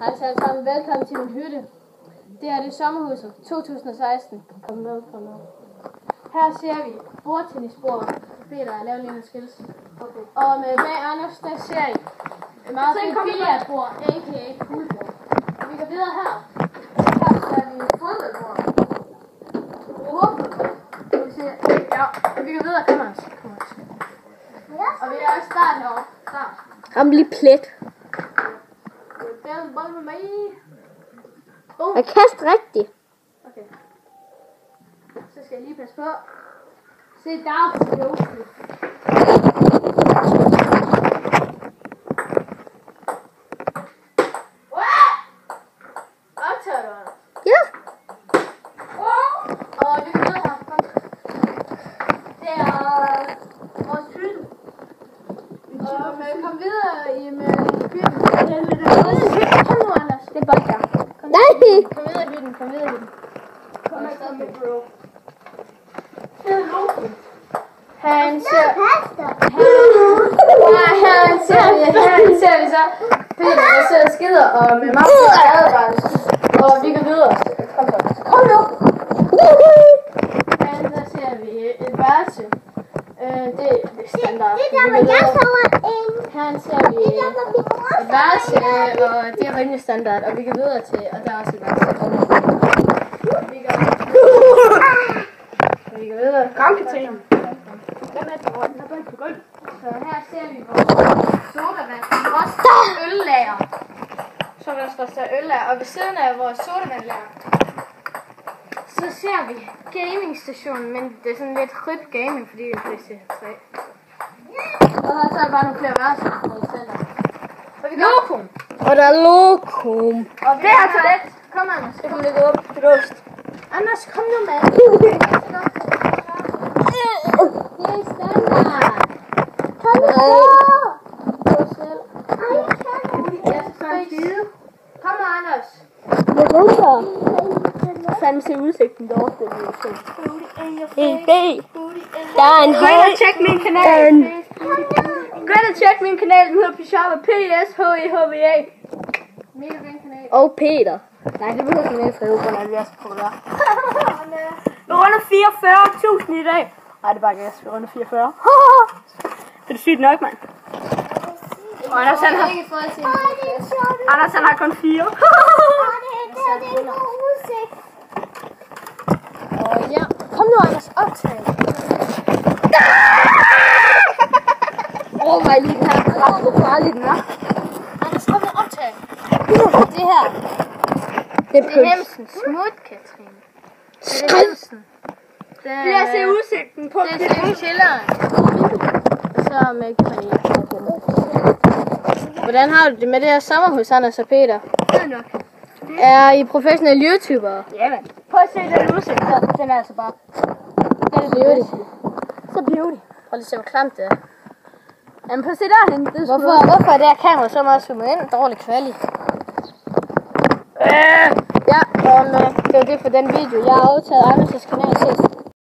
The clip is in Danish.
Hej så alle sammen, velkommen til min hytte. Det her er sommerhuset 2016. Kom med, kom med. Her ser vi bordtennisbord. Peter har lavet lidt skills. Okay. Og med bag Anders, der ser I et meget fint billardbord, a.k.a. poolbord. Og vi går videre her. Her ser vi fodboldbord. Ja, vi går videre. Kom Anders. Og vi er også start herovre. Start. Ham lige plet. Det er en bold med mig. Jeg kaster rigtigt. Okay. Så skal jeg lige passe på. Se der, jo. Optager du? Ja. Og vi kan videre her. Kom. Det er vores hytte. Og man kom videre i med hytten. Kom nu, Anders. Det er bare der. Nej! Kom videre i hytten, kom videre i hytten. Kom med, bro. Det er Loki. Han ser... Her ser vi så Peter, der sidder og skider, og med meget stor advarsel. Og vi går videre. Kom så. Kom nu! Der ser vi et værelse. Det er standard. Det er der, hvor jeg sover inde. Her ser vi et værelse, og det er rimelig standard. Og vi går videre til, og der er også et værelse. Vi går videre. Kom, Katrine. Så her ser vi vores sodavand. Vores øllager. Så der står så øllager. Og ved siden af vores sodavandlager, så ser vi gamingstationen, men det er sådan lidt rødt gaming, fordi det er PC3. Og så er der bare nogle flere værelser. Lokum. Og der er lokum. Og det er toilet. Kom Anders. Det kommer lidt op til ost. Anders, kom nu med. Det er standard. Kom nu. Kom nu, Anders. Hvad er det? Fandme se udsigten derovre. En B. Der er en Gå ind og tjek min kanal. Gå ind og tjek min kanal. Den hedder Pishaba. PSHEHVA. Mega fin kanal. Og Peter. Nej, det behøver ikke mere skrive, på når vi er så populære. Vi runder 44.000 i dag. Nej, det er bare gas. Vi runder 44. Det er sygt nok, mand. Og Anders han har... Anders han har kun 4. Og ja, kom nu Anders, optag. Mig lige den her. Hvor farlig den er. Anders, kom nu, optag. Det her. Det er pøls. Hemsen. Smut, Katrine. Det er Hemsen. Det er at se udsigten på. Det er se chilleren. Så med kanel. Hvordan har du det med det her sommerhus, Anders og Peter? Det er nok. Er I professionelle YouTubere? Ja, mand. Prøv at se den udsigt her. Den er altså bare... Den er beauty. Så beauty. Prøv lige at se, hvor klamt det er. Jamen prøv at se derhen. Hvorfor er det her kamera så meget zoomet ind? Dårlig kvalitet. Ja, det var det for den video. Jeg har optaget Anders' kanal sidst.